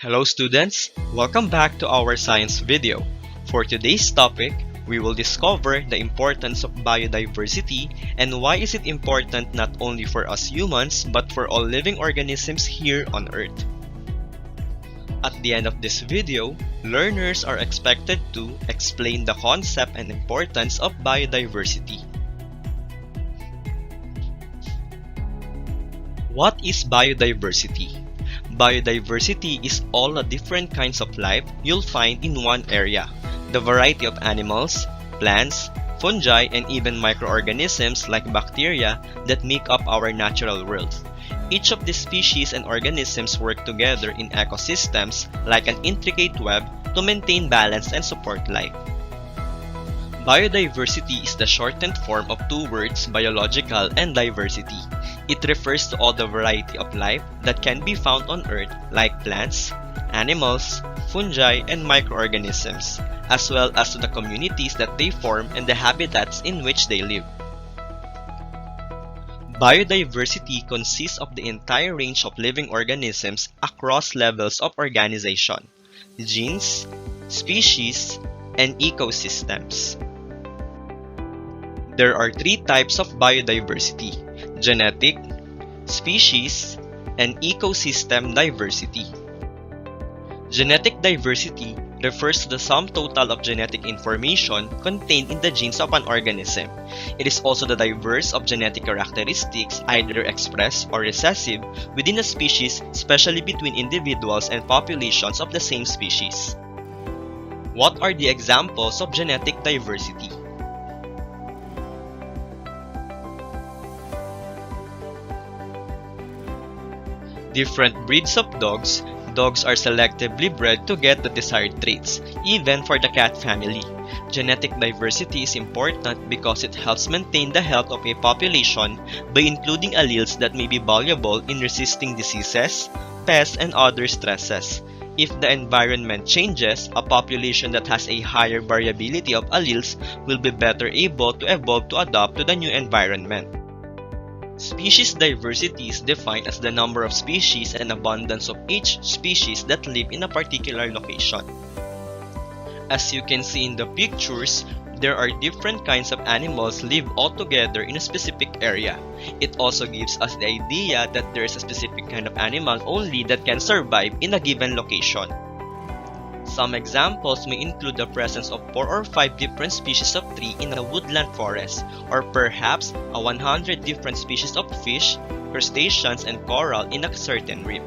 Hello students, welcome back to our science video. For today's topic, we will discover the importance of biodiversity and why is it important not only for us humans but for all living organisms here on Earth. At the end of this video, learners are expected to explain the concept and importance of biodiversity. What is biodiversity? Biodiversity is all the different kinds of life you'll find in one area. The variety of animals, plants, fungi, and even microorganisms like bacteria that make up our natural world. Each of these species and organisms work together in ecosystems like an intricate web to maintain balance and support life. Biodiversity is the shortened form of two words, biological and diversity. It refers to all the variety of life that can be found on Earth like plants, animals, fungi, and microorganisms, as well as to the communities that they form and the habitats in which they live. Biodiversity consists of the entire range of living organisms across levels of organization, genes, species, and ecosystems. There are three types of biodiversity: genetic, species, and ecosystem diversity. Genetic diversity refers to the sum total of genetic information contained in the genes of an organism. It is also the diverse of genetic characteristics either expressed or recessive within a species, especially between individuals and populations of the same species. What are the examples of genetic diversity? Different breeds of dogs. Dogs are selectively bred to get the desired traits, even for the cat family. Genetic diversity is important because it helps maintain the health of a population by including alleles that may be valuable in resisting diseases, pests, and other stresses. If the environment changes, a population that has a higher variability of alleles will be better able to evolve to adapt to the new environment. Species diversity is defined as the number of species and abundance of each species that live in a particular location. As you can see in the pictures, there are different kinds of animals live all together in a specific area. It also gives us the idea that there is a specific kind of animal only that can survive in a given location. Some examples may include the presence of 4 or 5 different species of tree in a woodland forest, or perhaps 100 different species of fish, crustaceans, and coral in a certain reef.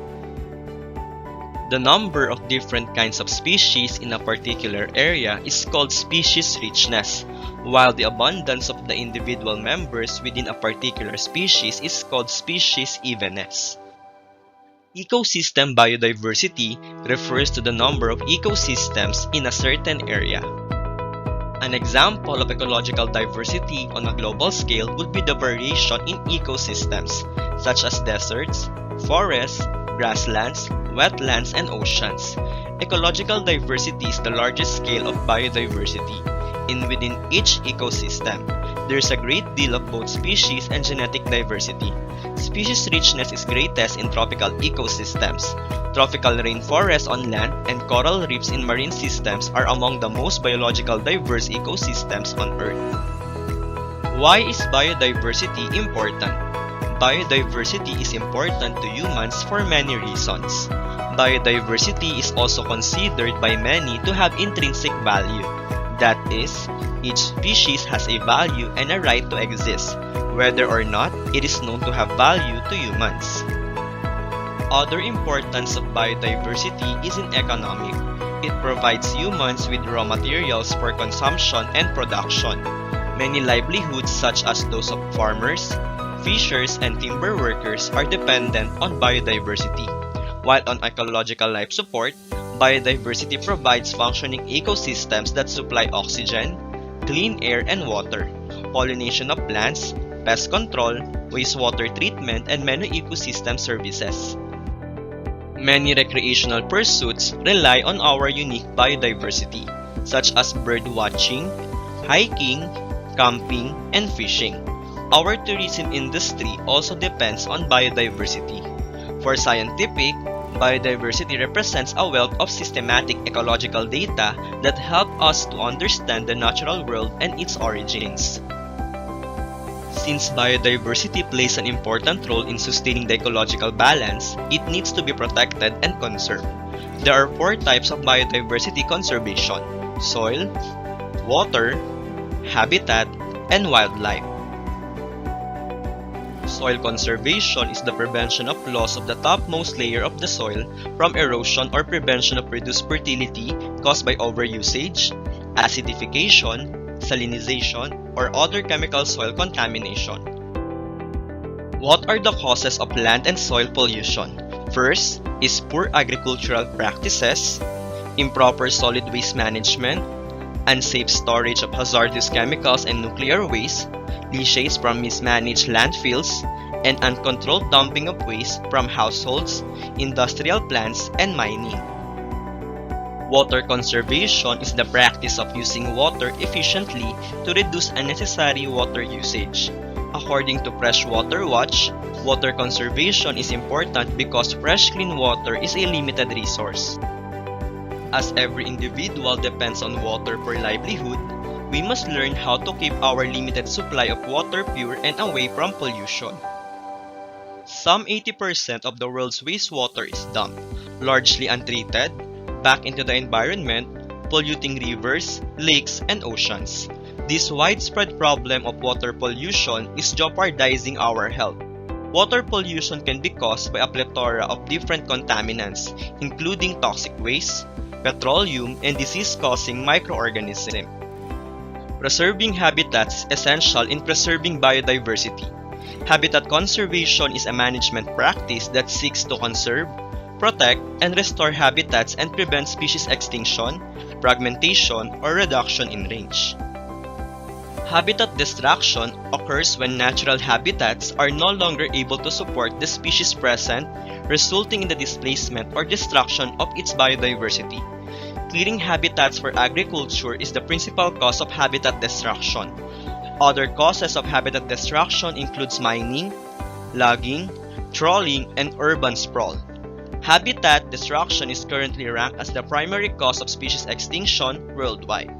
The number of different kinds of species in a particular area is called species richness, while the abundance of the individual members within a particular species is called species evenness. Ecosystem biodiversity refers to the number of ecosystems in a certain area. An example of ecological diversity on a global scale would be the variation in ecosystems, such as deserts, forests, grasslands, wetlands, and oceans. Ecological diversity is the largest scale of biodiversity. Within each ecosystem, there is a great deal of both species and genetic diversity. Species richness is greatest in tropical ecosystems. Tropical rainforests on land and coral reefs in marine systems are among the most biological diverse ecosystems on Earth. Why is biodiversity important? Biodiversity is important to humans for many reasons. Biodiversity is also considered by many to have intrinsic value. That is, each species has a value and a right to exist, whether or not it is known to have value to humans. Other importance of biodiversity is in economic. It provides humans with raw materials for consumption and production. Many livelihoods such as those of farmers, fishers, and timber workers are dependent on biodiversity. While on ecological life support, biodiversity provides functioning ecosystems that supply oxygen, clean air and water, pollination of plants, pest control, wastewater treatment, and many ecosystem services. Many recreational pursuits rely on our unique biodiversity, such as bird watching, hiking, camping, and fishing. Our tourism industry also depends on biodiversity. For scientific, Biodiversity represents a wealth of systematic ecological data that help us to understand the natural world and its origins. Since biodiversity plays an important role in sustaining the ecological balance, it needs to be protected and conserved. There are four types of biodiversity conservation: soil, water, habitat, and wildlife. Soil conservation is the prevention of loss of the topmost layer of the soil from erosion or prevention of reduced fertility caused by overusage, acidification, salinization, or other chemical soil contamination. What are the causes of land and soil pollution? First is poor agricultural practices, improper solid waste management, unsafe storage of hazardous chemicals and nuclear waste, leachate from mismanaged landfills, and uncontrolled dumping of waste from households, industrial plants, and mining. Water conservation is the practice of using water efficiently to reduce unnecessary water usage. According to Freshwater Watch, water conservation is important because fresh clean water is a limited resource. As every individual depends on water for livelihood, we must learn how to keep our limited supply of water pure and away from pollution. Some 80% of the world's wastewater is dumped, largely untreated, back into the environment, polluting rivers, lakes, and oceans. This widespread problem of water pollution is jeopardizing our health. Water pollution can be caused by a plethora of different contaminants, including toxic waste, petroleum, and disease-causing microorganisms. Preserving habitats is essential in preserving biodiversity. Habitat conservation is a management practice that seeks to conserve, protect, and restore habitats and prevent species extinction, fragmentation, or reduction in range. Habitat destruction occurs when natural habitats are no longer able to support the species present, resulting in the displacement or destruction of its biodiversity. Clearing habitats for agriculture is the principal cause of habitat destruction. Other causes of habitat destruction includes mining, logging, trawling, and urban sprawl. Habitat destruction is currently ranked as the primary cause of species extinction worldwide.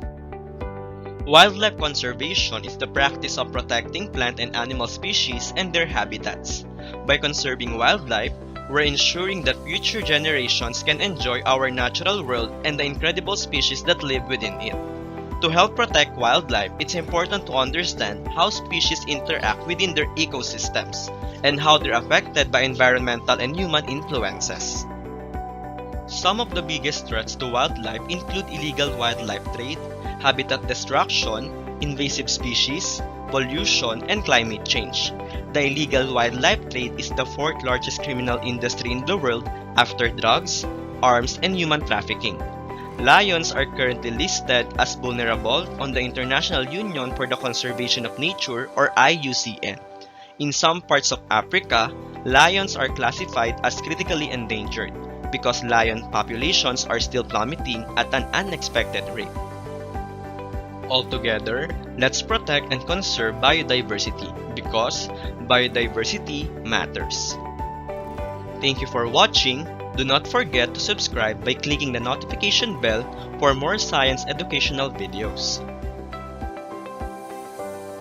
Wildlife conservation is the practice of protecting plant and animal species and their habitats. By conserving wildlife, we're ensuring that future generations can enjoy our natural world and the incredible species that live within it. To help protect wildlife, it's important to understand how species interact within their ecosystems and how they're affected by environmental and human influences. Some of the biggest threats to wildlife include illegal wildlife trade, habitat destruction, invasive species, pollution, and climate change. The illegal wildlife trade is the fourth largest criminal industry in the world after drugs, arms, and human trafficking. Lions are currently listed as vulnerable on the International Union for the Conservation of Nature or IUCN. In some parts of Africa, lions are classified as critically endangered because lion populations are still plummeting at an unexpected rate. Altogether, let's protect and conserve biodiversity because biodiversity matters. Thank you for watching. Do not forget to subscribe by clicking the notification bell for more science educational videos.